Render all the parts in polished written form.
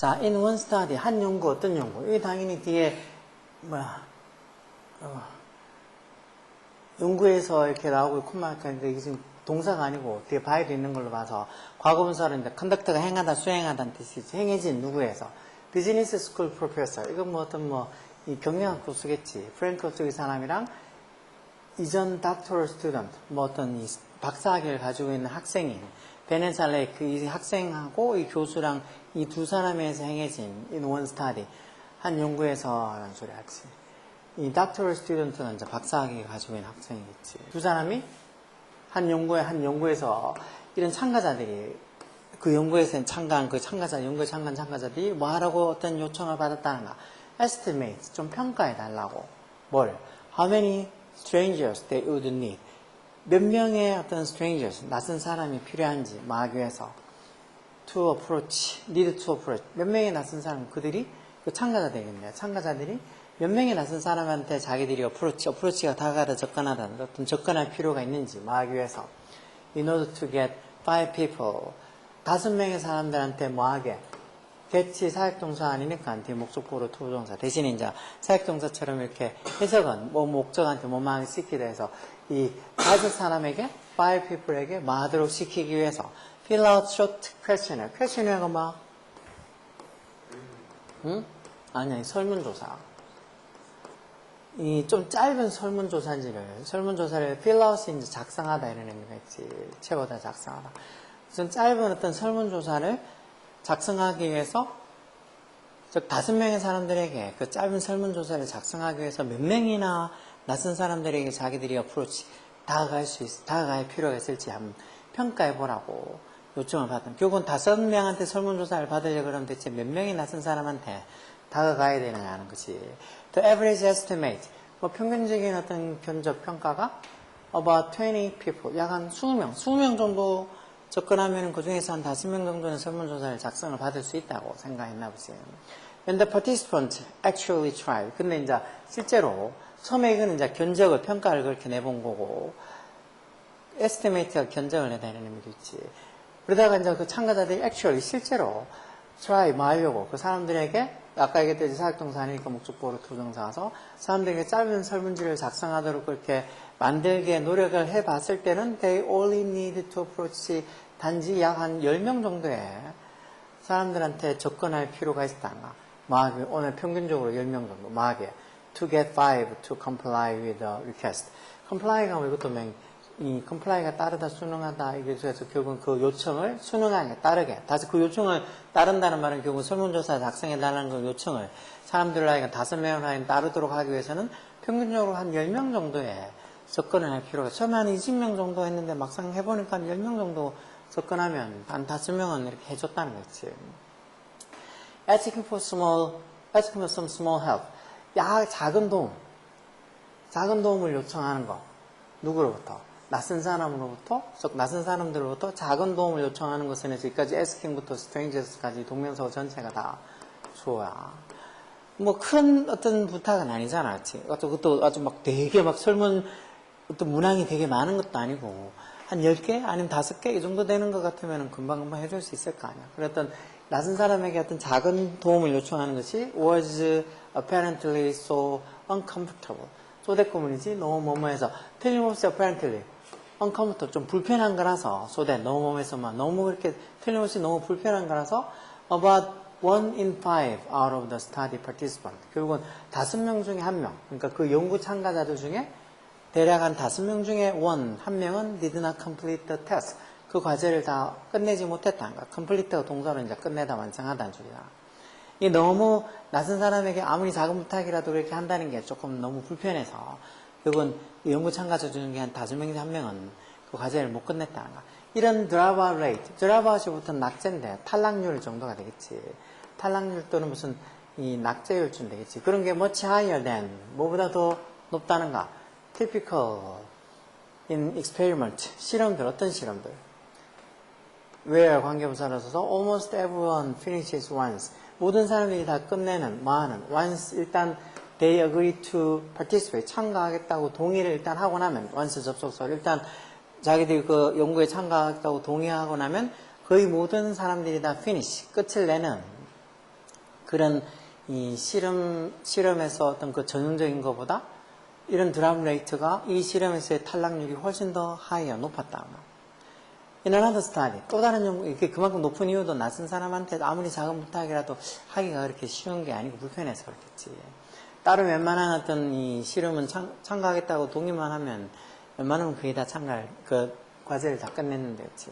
자, in one study, 한 연구, 어떤 연구? 이게 당연히 뒤에, 연구에서 이렇게 나오고 콤마가 있는데 이게 지금 동사가 아니고 뒤에 바이도 있는 걸로 봐서 과거분사인데 컨덕터가 행하다, 수행하다는 뜻이지. 행해진 누구에서? 비즈니스 스쿨 프로페서. 이건 뭐 어떤 이 경영학 교수겠지. 프랭크 쪽의 사람이랑 이전 닥터럴 스튜던트, 뭐 어떤 이 박사학위를 가지고 있는 학생인 베네살레 그 학생하고 이 교수랑 이 두 사람에서 행해진 in one study 한 연구에서 라는 소리 하지. 이 닥터럴 스튜던트는 이제 박사학위 가지고 있는 학생이겠지. 두 사람이 한 연구에서 이런 참가자들이 그 연구에서 참가한 그 참가자, 연구에 참가한 참가자들이 뭐 하라고 어떤 요청을 받았다는가. estimate, 좀 평가해 달라고. 뭘? How many strangers they would need. 몇 명의 어떤 strangers, 낯선 사람이 필요한지, 뭐 하기 위해서. to approach, need to approach. 몇 명의 낯선 사람, 그들이, 그 참가자들이겠네요. 참가자들이 몇 명의 낯선 사람한테 자기들이 approach가 다가가다 접근하다, 어떤 접근할 필요가 있는지, 뭐 하기 위해서. In order to get 5 people. 5명의 사람들한테 뭐 하게. get이 사역동사 아니니까 뒤에 목적보로 투부정사. 대신에 이제 사역동사처럼 이렇게 해석은 뭐 목적한테 뭐만 하게 시키다 해서 이 5 사람에게, 5 people에게 뭐 하도록 시키기 위해서 fill out short questionnaire. questionnair가 뭐? 응? 아니야, 설문조사. 이 좀 짧은 설문조사를 fill out이 이제 작성하다 이런 의미가 있지. 채워다 작성하다. 좀 짧은 어떤 설문조사를 작성하기 위해서 즉 5명의 사람들에게 그 짧은 설문조사를 작성하기 위해서 몇 명이나 낯선 사람들에게 자기들이 어프로치 다가갈 필요가 있을지 한번 평가해 보라고 요청을 받은. 결국은 5명한테 설문조사를 받으려고 그러면 대체 몇 명의 낯선 사람한테 다가가야 되느냐는 거지. The average estimate, 뭐 평균적인 어떤 견적 평가가 about 20 people, 약 한 20명 정도 접근하면 그 중에서 한 5명 정도는 설문조사를 작성을 받을 수 있다고 생각했나 보세요. When the participant actually tried. 근데 이제 실제로 처음에 이거는 이제 견적을 평가를 그렇게 내본 거고, estimate가 견적을 내다는 의미도 있지. 그러다가 이제 그 참가자들이 actually 실제로 try 뭐 하려고 그 사람들에게 아까 얘기했듯이 사역동사 아니니까 목적보로 투정사 와서 사람들에게 짧은 설문지를 작성하도록 그렇게 만들게 노력을 해봤을 때는 they only need to approach 단지 약 한 10명 정도의 사람들한테 접근할 필요가 있었다는가. 마하게 오늘 평균적으로 10명 정도 마하게 to get 5 to comply with the request. comply가 뭐 이것도 이 comply가 따르다 순응하다 이게 그래서 결국은 그 요청을 순응하게 따르게 다시 그 요청을 따른다는 말은 결국 설문조사 작성해 달라는 그 요청을 사람들을 하여금 5명을 하여금 따르도록 하기 위해서는 평균적으로 한 10명 정도의 접근을 할 필요가. 처음에 한 20명 정도 했는데 막상 해보니까 한 10명 정도 접근하면 한 5명은 이렇게 해줬다는 거지. asking for some small help. 작은 도움을 요청하는 거. 누구로부터? 낯선 사람들로부터 작은 도움을 요청하는 것은 여기까지 asking부터 strangers까지 동명사고 전체가 다 주어야. 뭐 큰 어떤 부탁은 아니잖아, 그치? 그것도 아주 막 되게 막 어떤 문항이 되게 많은 것도 아니고 한 10개 아니면 5개 이 정도 되는 것 같으면 금방 해줄 수 있을 거 아니야. 그랬던 낯선 사람에게 어떤 작은 도움을 요청하는 것이 was apparently so uncomfortable. 소대구문이지 너무 뭐뭐해서 틀림없이 apparently uncomfortable 좀 불편한 거라서 소대 너무 뭐뭐해서만 너무 그렇게 틀림없이 너무 불편한 거라서 about 1 in 5 out of the study participant. 결국은 5명 중에 1명. 그러니까 그 연구 참가자들 중에 대략 한 5명 중에 한 명은 did not complete the test. 그 과제를 다 끝내지 못했다는 거야. complete가 동사로 이제 끝내다 완성하다는 소리야. 이게 너무 낯선 사람에게 아무리 작은 부탁이라도 그렇게 한다는 게 조금 너무 불편해서 결국은 연구 참가자 중에 한 5명에서 1명은 그 과제를 못 끝냈다는 거야. 이런 dropout rate, dropout부터는 낙제인데 탈락률 정도가 되겠지. 탈락률 또는 무슨 이 낙제율쯤 되겠지. 그런 게 much higher than 뭐보다 더 높다는가. typical in experiment 실험들 어떤 실험들 where 관계부사를 써서 almost everyone finishes once 모든 사람들이 다 끝내는 뭐하는 once 일단 they agree to participate 참가하겠다고 동의를 일단 하고 나면 once 접속사 일단 자기들이 그 연구에 참가하겠다고 동의하고 나면 거의 모든 사람들이 다 finish 끝을 내는 그런 이 실험에서 어떤 그 전형적인 것보다 이런 드랍 레이트가 이 실험에서의 탈락률이 훨씬 더 하이어 높았다. In another study, 또 다른 연구, 이게 그만큼 높은 이유도 낯선 사람한테 아무리 작은 부탁이라도 하기가 그렇게 쉬운 게 아니고 불편해서 그렇겠지. 다른 웬만한 어떤 이 실험은 참가하겠다고 동의만 하면 웬만하면 거의 다 그 과제를 다 끝냈는데, 그치.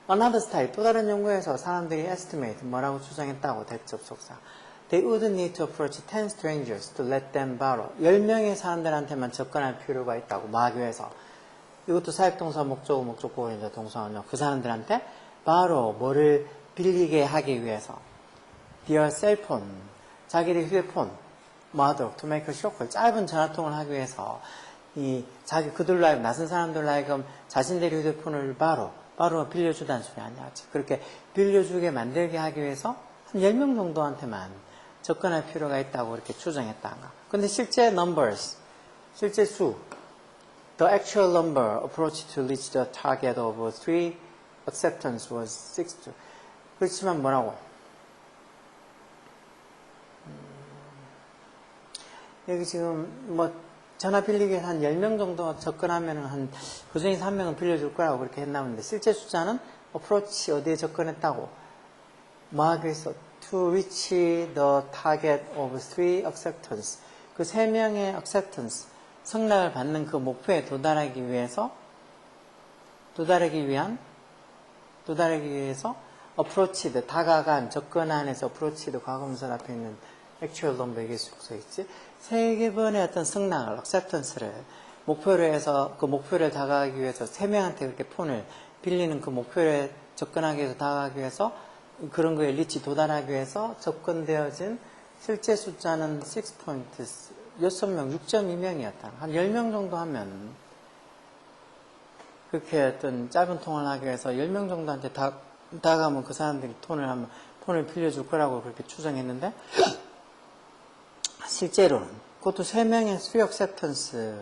Another study, 또 다른 연구에서 사람들이 estimate, 뭐라고 추정했다고, 대접속사. They wouldn't need to approach 10 strangers to let them borrow. 10명의 사람들한테만 접근할 필요가 있다고, 막 위해서. 이것도 사역동사, 목적어, 목적보호, 이제 동사원요. 그 사람들한테 바로 뭐를 빌리게 하기 위해서. Their cell phone, 자기의 휴대폰, 뭐하도록, to make a short call, 짧은 전화통을 하기 위해서, 그들로 하여금, 낯선 사람들로 하여금 자신들의 휴대폰을 바로 빌려주다는 소리 아니야. 그렇게 빌려주게 만들게 하기 위해서 한 10명 정도한테만 접근할 필요가 있다고 이렇게 추정했다가. 근데 실제 numbers, 실제 수, the actual number approached to reach the target of 3 acceptance was 6. 그렇지만 뭐라고? 여기 지금 전화 빌리기 위해서 한 10명 정도 접근하면 그 중에서 한 명은 빌려줄 거라고 그렇게 했나 본데 실제 숫자는 approach 어디에 접근했다고? 하기 위해서 to reach the target of 3 acceptance. 그 3명의 acceptance, 성락을 받는 그 목표에 도달하기 위해서 approached, 다가간, 접근한에서 approached 과거문서 앞에 있는 actual number 이게 속서 있지. 3개번의 어떤 승낙을, acceptance를 목표로 해서 그 목표를 다가가기 위해서 3명한테 그렇게 폰을 빌리는 그 목표에 접근하기 위해서 다가가기 위해서 그런 거에 리치 도달하기 위해서 접근되어진 실제 숫자는 6포인트, 6명, 6.2명이었다. 한 10명 정도 하면 그렇게 어떤 짧은 통화를 하기 위해서 10명 정도한테 다가가면 그 사람들이 폰을 빌려줄 거라고 그렇게 추정했는데 실제로는 그것도 3명의 free acceptance,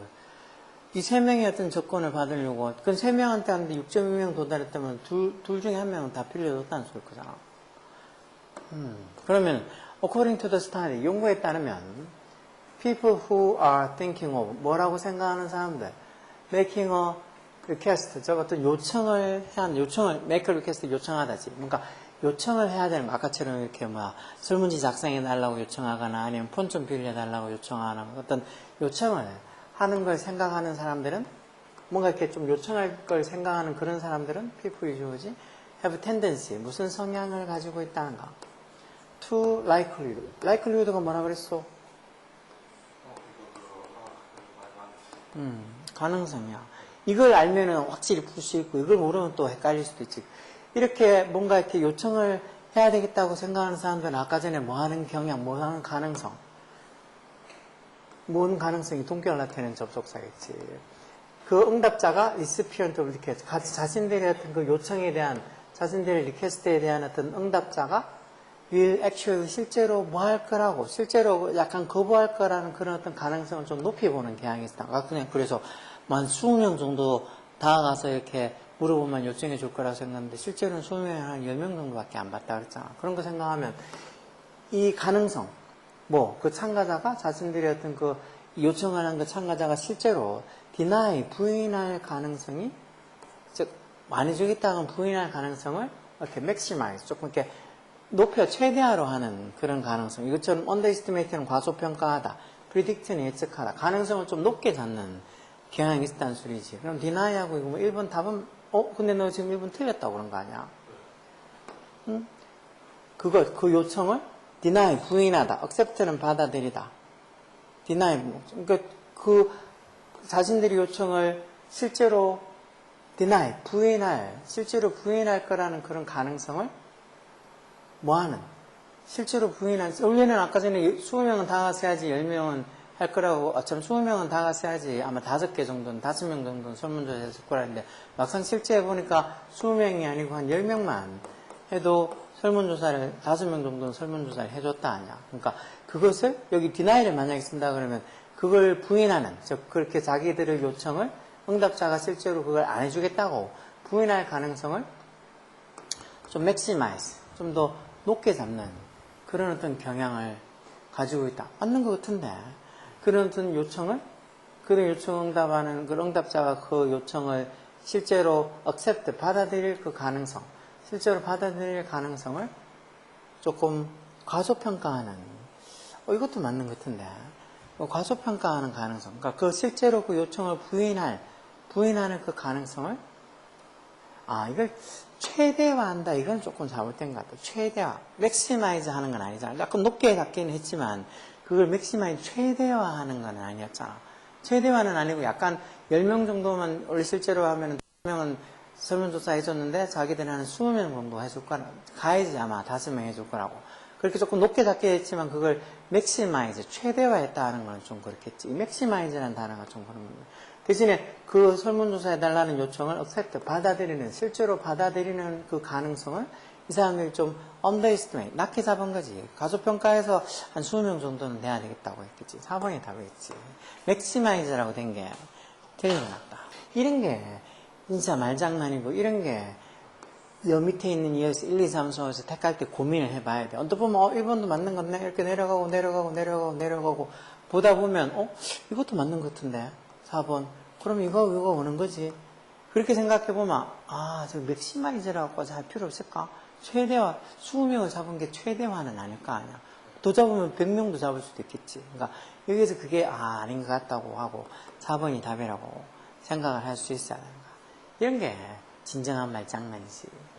이 3명의 어떤 조건을 받으려고 그건 3명한테 하는데 6.2명 도달했다면 둘 중에 한 명은 다 빌려줬다는 소리 거잖아. 그러면 according to the study, 연구에 따르면 people who are thinking of, 뭐라고 생각하는 사람들, making a request, 저 어떤 make a request, 요청하다지. 그러니까 요청을 해야 되는 거. 아까처럼 이렇게 설문지 작성해 달라고 요청하거나 아니면 폰 좀 빌려달라고 요청하거나 어떤 요청을 하는 걸 생각하는 사람들은 뭔가 이렇게 좀 요청할 걸 생각하는 그런 사람들은 people usually have tendency, 무슨 성향을 가지고 있다는가. to likelihood. likelihood가 뭐라 그랬어? 가능성이야. 이걸 알면은 확실히 풀 수 있고 이걸 모르면 또 헷갈릴 수도 있지. 이렇게 뭔가 이렇게 요청을 해야 되겠다고 생각하는 사람들은 아까 전에 뭐 하는 경향, 뭐 하는 가능성, 뭔 가능성이 동격을 나타내는 접속사겠지. 그 응답자가 recipient of request, 자신들의 어떤 그 요청에 대한, 자신들의 리퀘스트에 대한 어떤 응답자가 will actually 실제로 뭐 할 거라고, 실제로 약간 거부할 거라는 그런 어떤 가능성을 좀 높이 보는 경향이 있다. 그냥 그래서 한 20명 정도 다가가서 이렇게 물어보면 요청해 줄 거라고 생각했는데 실제로는 20명에 한 10명 정도밖에 안 봤다 그랬잖아. 그런 거 생각하면 이 가능성, 그 참가자가 자신들의 어떤 그 요청하는 그 참가자가 실제로 deny, 부인할 가능성이, 즉, 많이 주겠다는 부인할 가능성을 이렇게 maximize, 조금 이렇게 높여 최대화로 하는 그런 가능성. 이것처럼 underestimate는 과소평가하다, predict는 예측하다, 가능성을 좀 높게 잡는 경향이 있다는 소리지. 그럼 deny하고 이거 1번 답은, 근데 너 지금 1번 틀렸다고 그런 거 아니야? 응? 그 요청을 deny, 부인하다, accept는 받아들이다. deny, 그러니까 자신들이 요청을 실제로 deny, 실제로 부인할 거라는 그런 가능성을 실제로 원래는 아까 전에 20명은 다가서야지 10명은 할 거라고, 20명은 다가서야지 아마 5개 정도는, 5명 정도는 설문조사 했을 거라는데, 막상 실제 해보니까 20명이 아니고 한 10명만 해도 5명 정도는 설문조사를 해줬다 아니야. 그러니까 그것을, 여기 deni를 만약에 쓴다 그러면 그걸 부인하는, 즉, 그렇게 자기들의 요청을 응답자가 실제로 그걸 안 해주겠다고 부인할 가능성을 좀 maximize, 좀 더 높게 잡는 그런 어떤 경향을 가지고 있다. 맞는 것 같은데. 그런 어떤 요청을, 그런 요청 응답하는 그 응답자가 그 요청을 실제로 accept, 받아들일 그 가능성, 실제로 받아들일 가능성을 조금 과소평가하는, 이것도 맞는 것 같은데. 과소평가하는 가능성. 그러니까 그 실제로 그 요청을 부인하는 그 가능성을, 이걸 최대화한다. 이건 조금 잘못된 것 같아요. 최대화. 맥시마이즈 하는 건 아니잖아. 약간 높게 잡기는 했지만, 그걸 맥시마이즈 최대화하는 건 아니었잖아. 최대화는 아니고 약간 10명 정도만 원래 실제로 하면 2명은 설문조사 해줬는데 자기들은 한 20명 정도 해줄 거라. 가야지 아마 5명 해줄 거라고. 그렇게 조금 높게 잡게 했지만 그걸 맥시마이즈, 최대화했다 하는 건 좀 그렇겠지. 이 맥시마이즈라는 단어가 좀 그런 겁니다. 대신에 그 설문조사해달라는 요청을 accept, 받아들이는, 실제로 받아들이는 그 가능성을 이 사람들이 좀 underestimate, 낮게 잡은 거지. 가소평가에서 한 20명 정도는 돼야 되겠다고 했겠지. 4번이 답이겠지. maximize라고 된 게 틀린 것 같다. 이런 게 진짜 말장난이고 이런 게 여 밑에 있는 이어서 1, 2, 3, 4에서 택할 때 고민을 해봐야 돼. 언뜻 보면 1번도 맞는 건데 이렇게 내려가고 보다 보면 이것도 맞는 것 같은데 4번 그럼 이거 오는 거지. 그렇게 생각해보면 저 맥시마이즈라고 할 필요 없을까? 최대화 20명을 잡은 게 최대화는 아닐 거 아니야. 더 잡으면 100명도 잡을 수도 있겠지. 그러니까 여기서 그게 아닌 것 같다고 하고 4번이 답이라고 생각을 할 수 있어야 하는 거야. 이런 게 진정한 말장난이지.